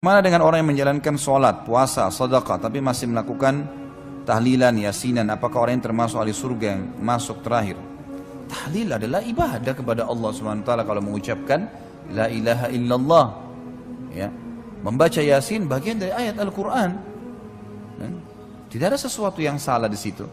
Mana dengan orang yang menjalankan sholat, puasa, sedekah, tapi masih melakukan tahlilan, yasinan? Apakah orang yang termasuk ahli surga yang masuk terakhir? Tahlil adalah ibadah kepada Allah SWT. Kalau mengucapkan la ilaha illallah, ya, membaca yasin bagian dari ayat Al-Quran. Tidak ada sesuatu yang salah di situ.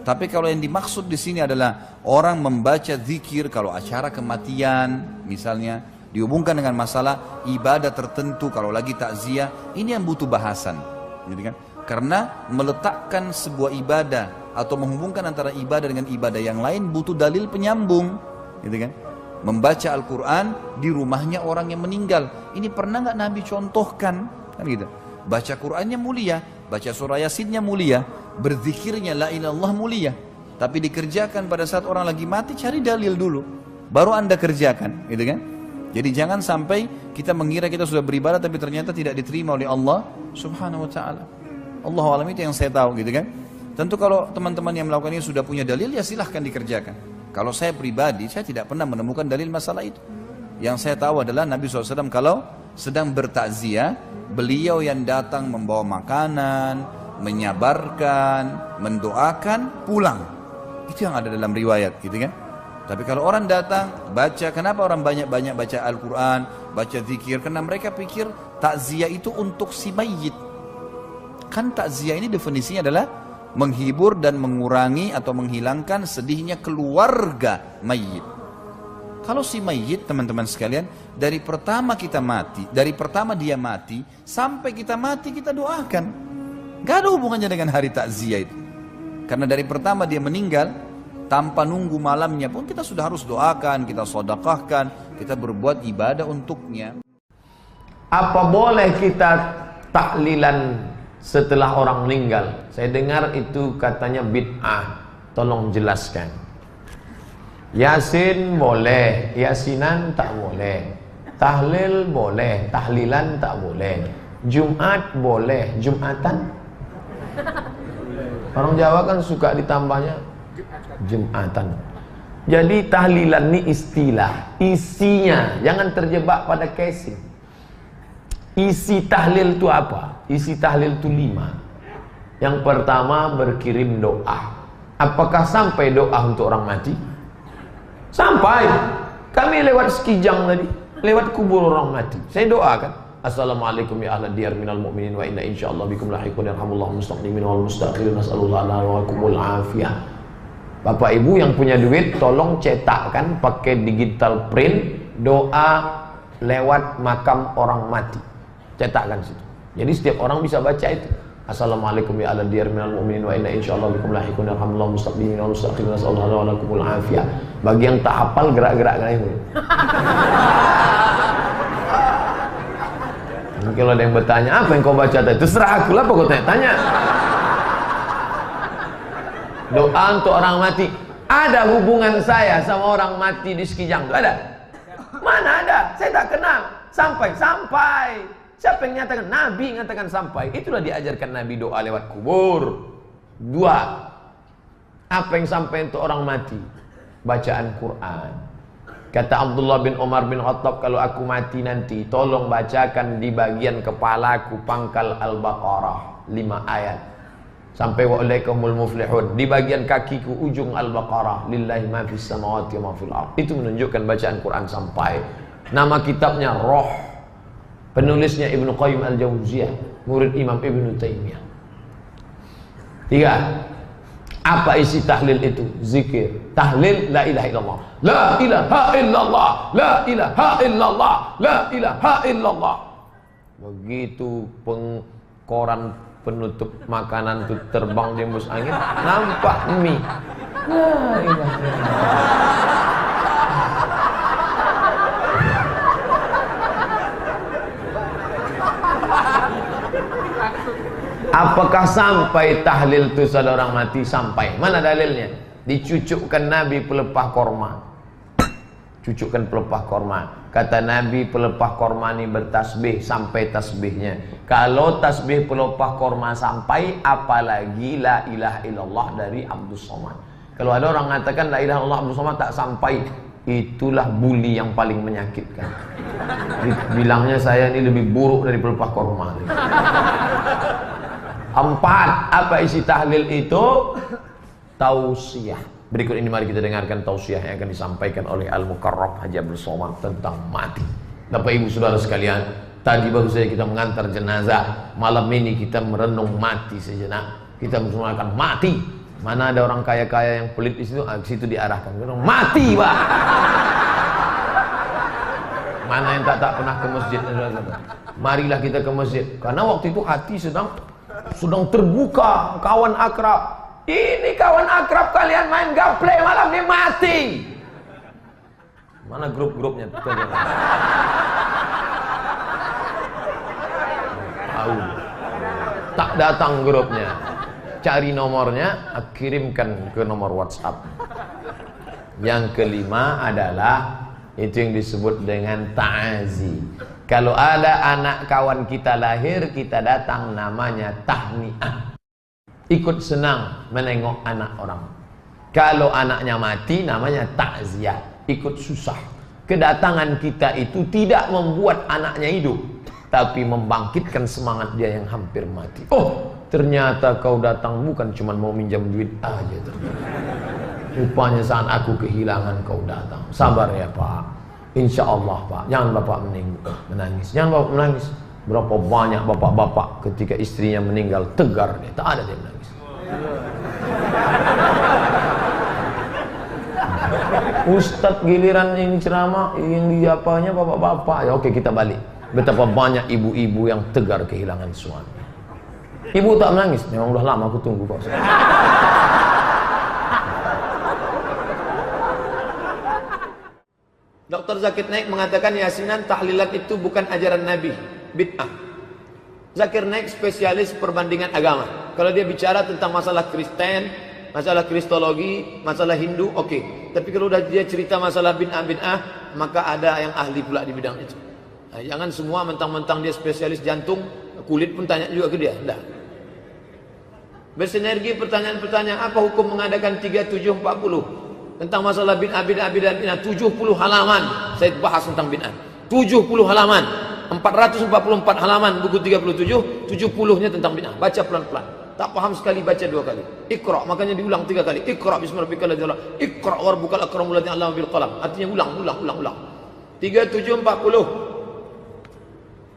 Tapi kalau yang dimaksud di sini adalah orang membaca zikir kalau acara kematian, misalnya dihubungkan dengan masalah ibadah tertentu, kalau lagi takziah, ini yang butuh bahasan, gitu kan? Karena meletakkan sebuah ibadah atau menghubungkan antara ibadah dengan ibadah yang lain butuh dalil penyambung, gitu kan? Membaca Al-Quran di rumahnya orang yang meninggal, ini pernah nggak Nabi contohkan? Kan gitu. Baca Qurannya mulia, baca surah Yasinnya mulia, berzikirnya la ilaha illallah mulia. Tapi dikerjakan pada saat orang lagi mati, cari dalil dulu, baru Anda kerjakan, gitu kan? Jadi jangan sampai kita mengira kita sudah beribadah tapi ternyata tidak diterima oleh Allah Subhanahu wa taala. Allahu a'lam, itu yang saya tahu, gitu kan. Tentu kalau teman-teman yang melakukan ini sudah punya dalil, ya silahkan dikerjakan. Kalau saya pribadi, saya tidak pernah menemukan dalil masalah itu. Yang saya tahu adalah Nabi SAW kalau sedang bertakziah, beliau yang datang membawa makanan, menyabarkan, mendoakan, pulang. Itu yang ada dalam riwayat, gitu kan. Tapi kalau orang datang, baca, kenapa orang banyak-banyak baca Al-Quran, baca zikir? Karena mereka pikir takziah itu untuk si mayit. Kan takziah ini definisinya adalah menghibur dan mengurangi atau menghilangkan sedihnya keluarga mayit. Kalau si mayit, teman-teman sekalian, dari pertama kita mati, dari pertama dia mati, sampai kita mati kita doakan. Gak ada hubungannya dengan hari takziah itu. Karena dari pertama dia meninggal, tanpa nunggu malamnya pun kita sudah harus doakan, kita sedekahkan, kita berbuat ibadah untuknya. Apa boleh kita tahlilan setelah orang meninggal? Saya dengar itu katanya bid'ah. Tolong jelaskan. Yasin boleh, yasinan tak boleh. Tahlil boleh, tahlilan tak boleh. Jumat boleh, jumatan? Orang Jawa kan suka ditambahnya Jumatan. Jadi tahlilan ini istilah, isinya jangan terjebak pada casing. Isi tahlil itu apa? Isi tahlil itu 5. Yang pertama, berkirim doa. Apakah sampai doa untuk orang mati? Sampai. Kami lewat Sekijang tadi, lewat kubur orang mati, saya doakan, assalamualaikum ya ahla diyar minal mu'minin wa inna insyaallah bikum lahiqun yarhamullahu mustaqdimin wal mustakhirin nas'alullah wa lakumul afiyah. Bapak Ibu yang punya duit, tolong cetakkan pakai digital print doa lewat makam orang mati. Cetakkan situ. Jadi setiap orang bisa baca itu. Assalamualaikum ya ala diyar minal mu'minin wa inna insyaallah bikum lahiqun yarhamullahu mustaqdimin wal mustakhirin nas'alullah wa lakumul afiyah. Bagi yang tak hafal, gerak-gerak ini. Mungkin ada yang bertanya, apa yang kau baca tadi? Terserah aku lah, apa kau tanya. Doa untuk orang mati. Ada hubungan saya sama orang mati di Sekijang? Ada? Mana ada? Saya tak kenal. Sampai. Siapa yang nyatakan? Nabi nyatakan sampai. Itulah diajarkan Nabi, doa lewat kubur. 2. Apa yang sampai untuk orang mati? Bacaan Quran. Kata Abdullah bin Umar bin Khattab, kalau aku mati nanti, tolong bacakan di bagian kepalaku pangkal Al-Baqarah 5 ayat. Sampai wa ulaikumul muflihun, di bagian kakiku ujung Al-Baqarah, lillahi ma fis samawati wa ma fil ardh. Itu menunjukkan bacaan Quran sampai. Nama kitabnya Roh. Penulisnya Ibnu Qayyim Al-Jauziyah, murid Imam Ibnu Taimiyah. 3. Apa isi tahlil itu? Zikir. Tahlil la ilaha illallah. La ilaha illallah. La ilaha illallah. La ilaha illallah. Begitu koran penutup makanan itu terbang di embus angin, nampak mie. La ilaha illallah. Apakah sampai tahlil itu saudara orang mati? Sampai. Mana dalilnya? Dicucukkan Nabi pelepah korma. Cucukkan pelepah korma. Kata Nabi, pelepah korma ini bertasbih sampai tasbihnya. Kalau tasbih pelepah korma sampai, apalagi la ilaha illallah dari Abdus Somad. Kalau ada orang mengatakan la ilaha illallah Abdus Somad tak sampai, itulah bully yang paling menyakitkan. Bilangnya saya ini lebih buruk dari pelepah korma. 4. Apa isi tahlil itu? Tausiah. Berikut ini mari kita dengarkan tausiah yang akan disampaikan oleh Al-Mukarram Haji Abdul Somad tentang mati. Bapak Ibu Saudara sekalian, tadi baru saja kita mengantar jenazah. Malam ini kita merenung mati sejenak. Kita menggunakan mati. Mana ada orang kaya-kaya yang pelit di situ diarahkan. Mati, Pak. Mana yang tak pernah ke masjid? Marilah kita ke masjid. Karena waktu itu hati sedang terbuka, kawan akrab. Ini kawan akrab kalian main gaple malam ini mati. Mana grup-grupnya? Tahu. Tak datang grupnya. Cari nomornya, kirimkan ke nomor WhatsApp. Yang kelima adalah itu yang disebut dengan ta'azi. Kalau ada anak kawan kita lahir, kita datang, namanya tahniah. Ikut senang menengok anak orang. Kalau anaknya mati, namanya takziah. Ikut susah. Kedatangan kita itu tidak membuat anaknya hidup, tapi membangkitkan semangat dia yang hampir mati. Oh, ternyata kau datang bukan cuma mau minjam duit aja. Rupanya saat aku kehilangan kau datang. Sabar ya Pak. Insya Allah Pak. Jangan Bapak menangis. Jangan Bapak menangis. Berapa banyak bapak-bapak ketika istrinya meninggal tegar dia. Tak ada dia menangis. Ustadz giliran ini ceramah, yang diapanya bapak-bapak. Ya oke, kita balik. Betapa banyak ibu-ibu yang tegar kehilangan suami. Ibu tak menangis. Memang udah lama aku tunggu Pak. Dr. Zakir Naik mengatakan yasinan tahlilat itu bukan ajaran Nabi, bid'ah. Zakir Naik spesialis perbandingan agama. Kalau dia bicara tentang masalah Kristen, masalah Kristologi, masalah Hindu, oke. Tapi kalau udah dia cerita masalah bid'ah, maka ada yang ahli pula di bidang itu. Nah, jangan semua mentang-mentang dia spesialis jantung, kulit pun tanya juga ke dia. Enggak. Bersinergi pertanyaan-pertanyaan, apa hukum mengadakan 3740? Tentang masalah bid'ah, 70 halaman saya bahas tentang bid'ah. 70 halaman, 444 halaman buku 37, 70-nya tentang bid'ah. Baca pelan-pelan. Tak paham sekali baca 2 kali. Iqra, makanya diulang 3 kali. Iqra bismillahirrahmanirrahim. Iqra warbukal akramul ladzi 'allama bil qalam. Artinya ulang. 3740.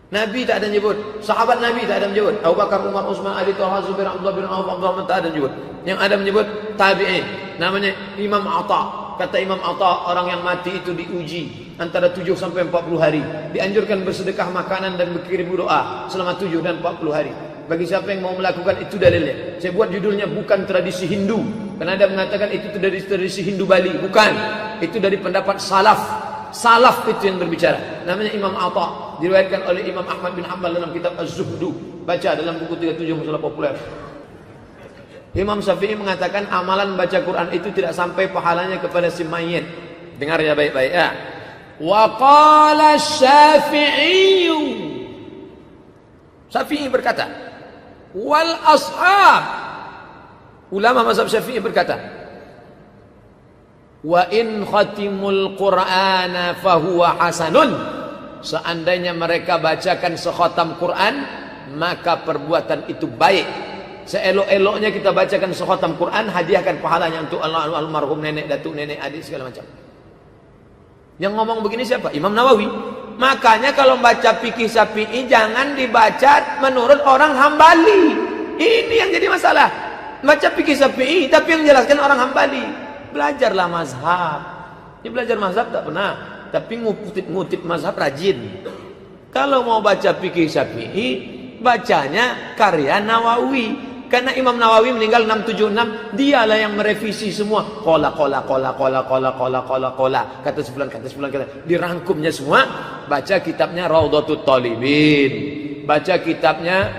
Nabi tak ada nyebut, sahabat Nabi tak ada menyebut. Abu Bakar, Umar, Utsman, Ali, Talha, Zubair, Abdullah bin Auf, Abdurrahman tak ada menyebut. Yang ada menyebut tabi'in. Namanya Imam Atha. Kata Imam Atha, orang yang mati itu diuji antara 7 sampai 40 hari. Dianjurkan bersedekah makanan dan berkirim doa selama 7 dan 40 hari. Bagi siapa yang mau melakukan itu dalilnya. Saya buat judulnya bukan tradisi Hindu. Karena ada mengatakan itu dari tradisi Hindu Bali. Bukan. Itu dari pendapat salaf. Salaf itu yang berbicara. Namanya Imam Atha. Diriwayatkan oleh Imam Ahmad bin Hanbal dalam kitab Az-Zuhdu. Baca dalam buku 37 masalah populer. Imam Syafi'i mengatakan amalan baca Quran itu tidak sampai pahalanya kepada si mayit. Dengar ya baik-baik ya. Wa qala Syafi'i. Syafi'i berkata, wal ashab. Ulama mazhab Syafi'i berkata, wa in khatimul Qur'ana fahuwa hasanun. Seandainya mereka bacakan sekhatam Quran, maka perbuatan itu baik. Seelok-eloknya kita bacakan sekhatam Quran, hadiahkan pahalanya untuk almarhum nenek, datuk, nenek, adik, segala macam. Yang ngomong begini siapa? Imam Nawawi. Makanya kalau baca fikih Syafi'i jangan dibaca menurut orang Hambali. Ini yang jadi masalah. Baca fikih Syafi'i tapi yang jelaskan orang Hambali. Belajarlah mazhab. Dia belajar mazhab tak pernah, tapi ngutip mazhab rajin. Kalau mau baca fikih Syafi'i, bacanya karya Nawawi. Karena Imam Nawawi meninggal 676, dialah yang merevisi semua. Qala kata sebulan kata. Dirangkumnya semua. Baca kitabnya Raudhatut Talibin. Baca kitabnya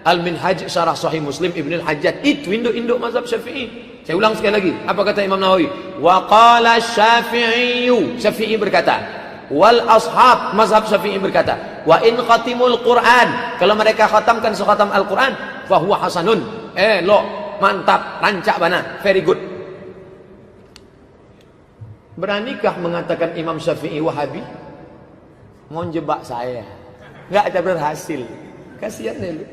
Al-Minhaj Syarah Sahih Muslim Ibnu Al-Hajjaj. Itu induk-induk mazhab Syafi'i. Saya ulang sekali lagi. Apa kata Imam Nawawi? Wa qala Syafi'i. Syafi'i berkata, wal ashab, mazhab Syafi'i berkata, wa in khatimul Quran, kalau mereka khatamkan sekhatam Al-Quran, fahuwa hasanun, lo mantap, rancak bana, very good. Beranikah mengatakan Imam Syafi'i Wahabi? Mau jebak saya, nggak ada berhasil. Kasihan deh lu.